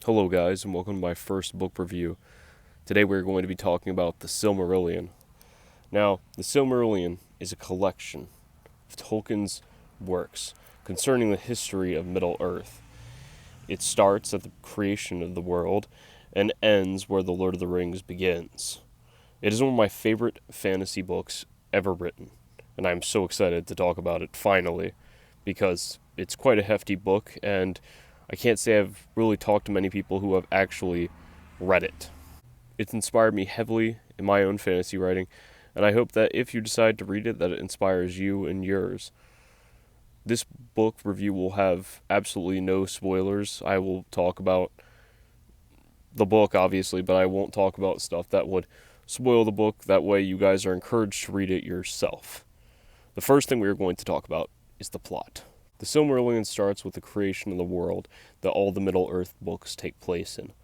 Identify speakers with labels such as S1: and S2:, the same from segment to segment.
S1: Hello guys, and welcome to my first book review. Today we're going to be talking about the Silmarillion. Now, the Silmarillion is a collection of Tolkien's works concerning the history of Middle-earth. It starts at the creation of the world and ends where the Lord of the Rings begins. It is one of my favorite fantasy books ever written, and I'm so excited to talk about it finally, because it's quite a hefty book, and I can't say I've really talked to many people who have actually read it. It's inspired me heavily in my own fantasy writing, and I hope that if you decide to read it, that it inspires you and yours. This book review will have absolutely no spoilers. I will talk about the book, obviously, but I won't talk about stuff that would spoil the book. That way you guys are encouraged to read it yourself. The first thing we are going to talk about is the plot. The Silmarillion starts with the creation of the world that all the Middle-earth books take place in.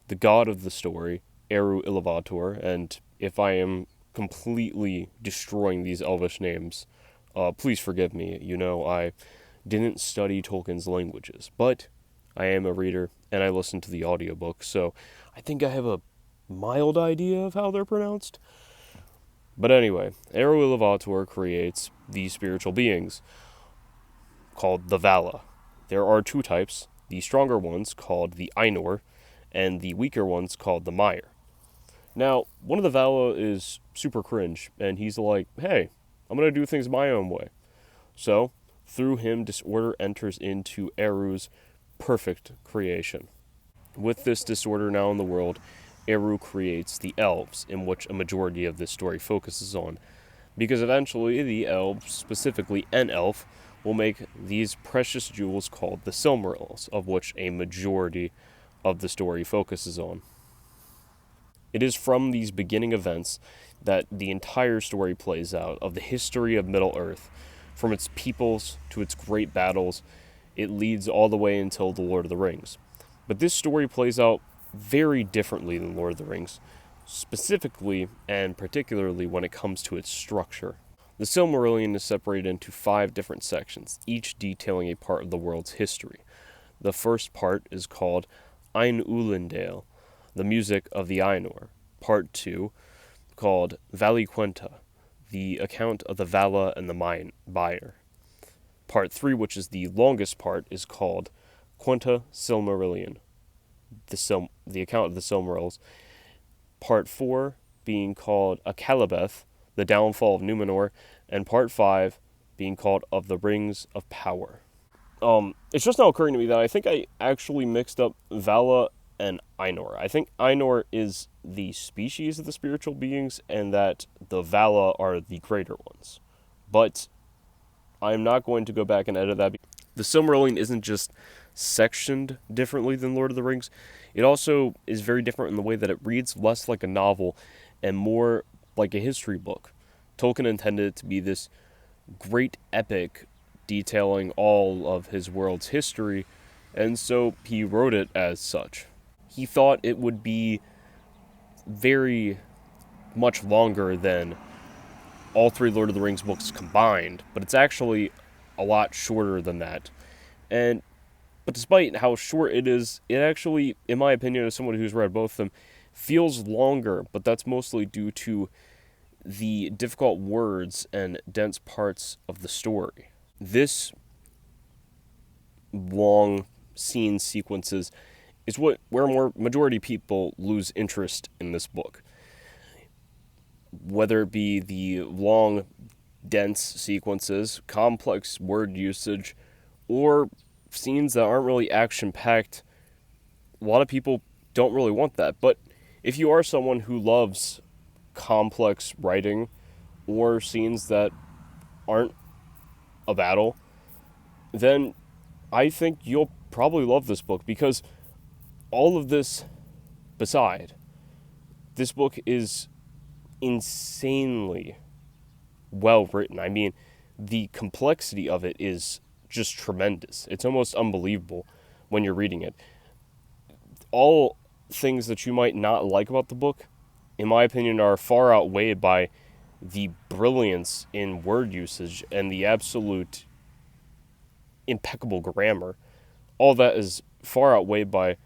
S1: The god of the story, Eru Ilúvatar, and if I am completely destroying these elvish names, please forgive me. I didn't study Tolkien's languages, but I am a reader, and I listen to the audiobook, so I think I have a mild idea of how they're pronounced. But anyway, Eru Ilúvatar creates these spiritual beings, called the Vala. There are two types, the stronger ones called the Ainur, and the weaker ones called the Maiar. Now, one of the Vala is super cringe, and he's like, hey, I'm going to do things my own way. So, through him, disorder enters into Eru's perfect creation. With this disorder now in the world, Eru creates the elves, in which a majority of this story focuses on, because eventually the elves, specifically an elf, will make these precious jewels called the Silmarils, of which a majority of the story focuses on. It is from these beginning events that the entire story plays out, of the history of Middle-earth, from its peoples to its great battles. It leads all the way until the Lord of the Rings. But this story plays out very differently than Lord of the Rings, specifically and particularly when it comes to its structure. The Silmarillion is separated into 5 different sections, each detailing a part of the world's history. The first part is called Ein Ulendale, the music of the Ainur. Part 2, called Valiquenta, the account of the Vala and the Maiar. Part 3, which is the longest part, is called Quenta Silmarillion, the account of the Silmarils. Part 4 being called Akalabeth, the downfall of Numenor, and part 5 being called Of the Rings of Power. It's just now occurring to me that I think I actually mixed up Vala and Ainur. I think Ainur is the species of the spiritual beings, and that the Vala are the greater ones. But I'm not going to go back and edit that. The Silmarillion isn't just sectioned differently than Lord of the Rings. It also is very different in the way that it reads less like a novel and more like a history book. Tolkien intended it to be this great epic detailing all of his world's history, and so he wrote it as such. He thought it would be very much longer than all 3 Lord of the Rings books combined, but it's actually a lot shorter than that. But despite how short it is, it actually, in my opinion, as someone who's read both of them, feels longer, but that's mostly due to the difficult words and dense parts of the story. This long scene sequences is where majority people lose interest in this book. Whether it be the long, dense sequences, complex word usage, or scenes that aren't really action-packed, a lot of people don't really want that. But if you are someone who loves complex writing or scenes that aren't a battle, then I think you'll probably love this book, because all of this beside, this book is insanely well written. I mean, the complexity of it is just tremendous. It's almost unbelievable when you're reading it. All things that you might not like about the book, in my opinion, are far outweighed by the brilliance in word usage and the absolute impeccable grammar. All that is far outweighed by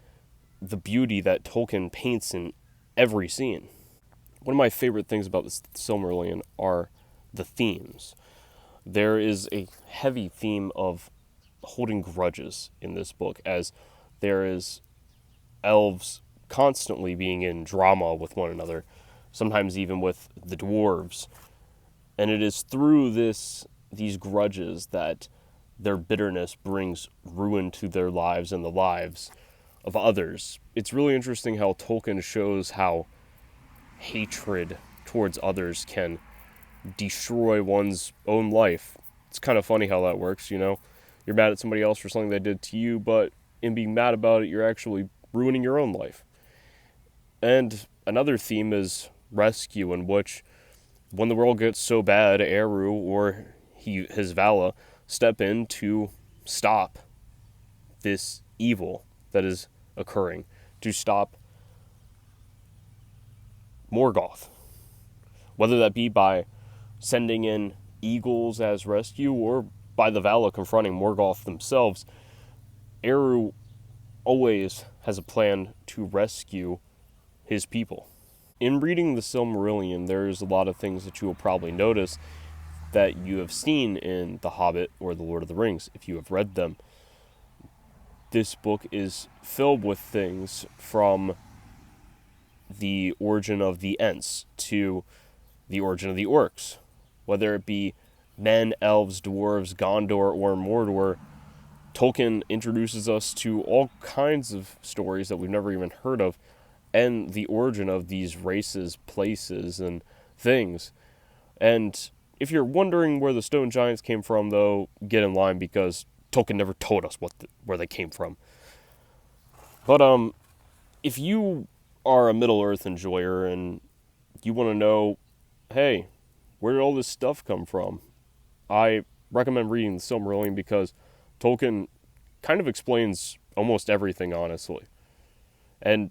S1: the beauty that Tolkien paints in every scene. One of my favorite things about the Silmarillion are the themes. There is a heavy theme of holding grudges in this book, as there is elves constantly being in drama with one another, sometimes even with the dwarves. And it is through these grudges that their bitterness brings ruin to their lives and the lives of others. It's really interesting how Tolkien shows how hatred towards others can destroy one's own life. It's kind of funny how that works, you know? You're mad at somebody else for something they did to you, but in being mad about it, you're actually ruining your own life. And another theme is rescue, in which when the world gets so bad, Eru or his Vala step in to stop this evil that is occurring, to stop Morgoth. Whether that be by sending in eagles as rescue or by the Vala confronting Morgoth themselves, Eru always has a plan to rescue his people. In reading the Silmarillion, there's a lot of things that you will probably notice that you have seen in The Hobbit or The Lord of the Rings, if you have read them. This book is filled with things from the origin of the Ents to the origin of the orcs. Whether it be men, elves, dwarves, Gondor, or Mordor, Tolkien introduces us to all kinds of stories that we've never even heard of, and the origin of these races, places, and things. And if you're wondering where the stone giants came from, though, get in line, because Tolkien never told us where they came from. But if you are a Middle-earth enjoyer and you want to know, hey, where did all this stuff come from? I recommend reading the Silmarillion, because Tolkien kind of explains almost everything, honestly. And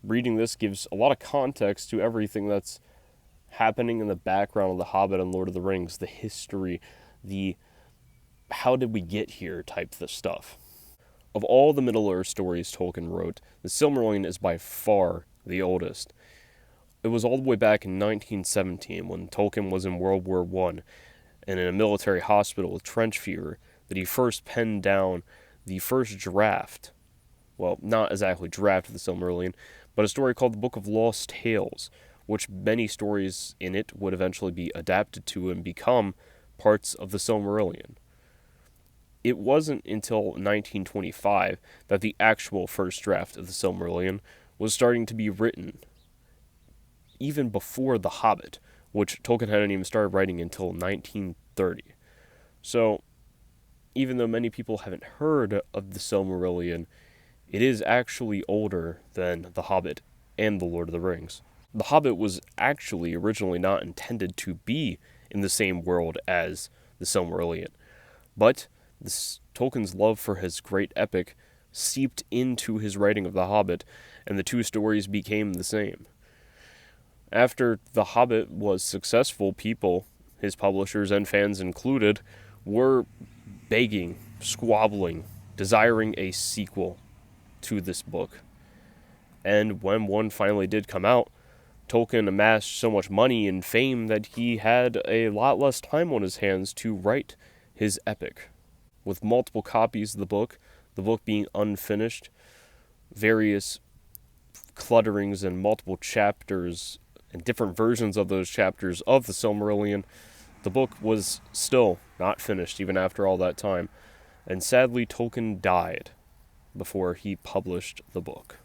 S1: reading this gives a lot of context to everything that's happening in the background of The Hobbit and Lord of the Rings, the history, the how did we get here type of stuff. Of all the Middle-earth stories Tolkien wrote, the Silmarillion is by far the oldest. It was all the way back in 1917, when Tolkien was in World War I and in a military hospital with trench fever, that he first penned down the first draft, well, not exactly draft of the Silmarillion, but a story called the Book of Lost Tales, which many stories in it would eventually be adapted to and become parts of the Silmarillion. It wasn't until 1925 that the actual first draft of the Silmarillion was starting to be written, even before The Hobbit, which Tolkien hadn't even started writing until 1930. So, even though many people haven't heard of the Silmarillion, it is actually older than The Hobbit and The Lord of the Rings. The Hobbit was actually originally not intended to be in the same world as the Silmarillion, but Tolkien's love for his great epic seeped into his writing of The Hobbit, and the two stories became the same. After The Hobbit was successful, people, his publishers and fans included, were begging, squabbling, desiring a sequel to this book. And when one finally did come out, Tolkien amassed so much money and fame that he had a lot less time on his hands to write his epic. With multiple copies of the book being unfinished, various clutterings and multiple chapters and different versions of those chapters of the Silmarillion, the book was still not finished even after all that time. And sadly, Tolkien died before he published the book.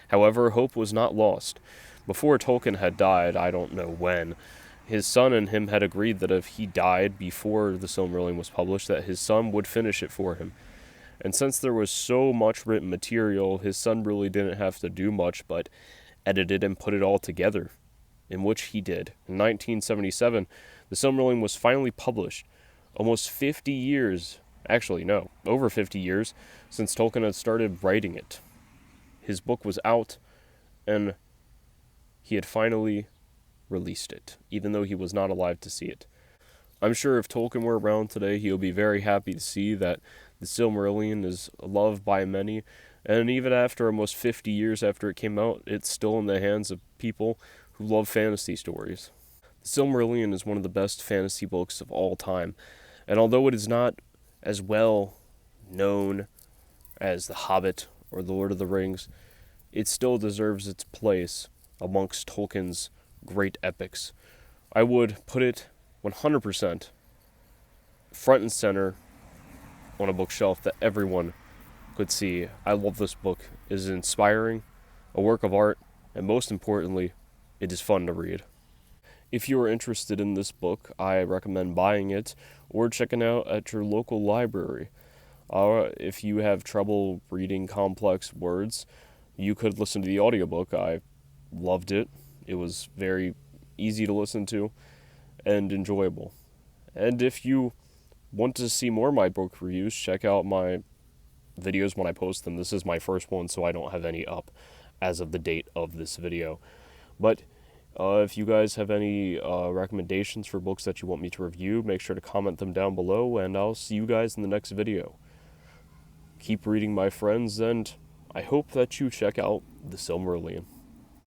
S1: However, hope was not lost. Before Tolkien had died, I don't know when, his son and him had agreed that if he died before the Silmarillion was published, that his son would finish it for him. And since there was so much written material, his son really didn't have to do much but edit it and put it all together, in which he did. In 1977, the Silmarillion was finally published, almost 50 years, actually no, over 50 years, since Tolkien had started writing it. His book was out, and he had finally released it, even though he was not alive to see it. I'm sure if Tolkien were around today, he would be very happy to see that the Silmarillion is loved by many, And even after almost 50 years after it came out, it's still in the hands of people who love fantasy stories. The Silmarillion is one of the best fantasy books of all time, and although it is not as well known as The Hobbit or The Lord of the Rings, it still deserves its place amongst Tolkien's great epics. I would put it 100% front and center on a bookshelf that everyone could see. I love this book. It is inspiring, a work of art, and most importantly, it is fun to read. If you are interested in this book, I recommend buying it or checking out at your local library. If you have trouble reading complex words, you could listen to the audiobook. I loved it. It was very easy to listen to and enjoyable. And if you want to see more of my book reviews, check out my videos when I post them. This is my first one, so I don't have any up as of the date of this video. But if you guys have any recommendations for books that you want me to review, make sure to comment them down below, and I'll see you guys in the next video. Keep reading, my friends, and I hope that you check out The Silmarillion.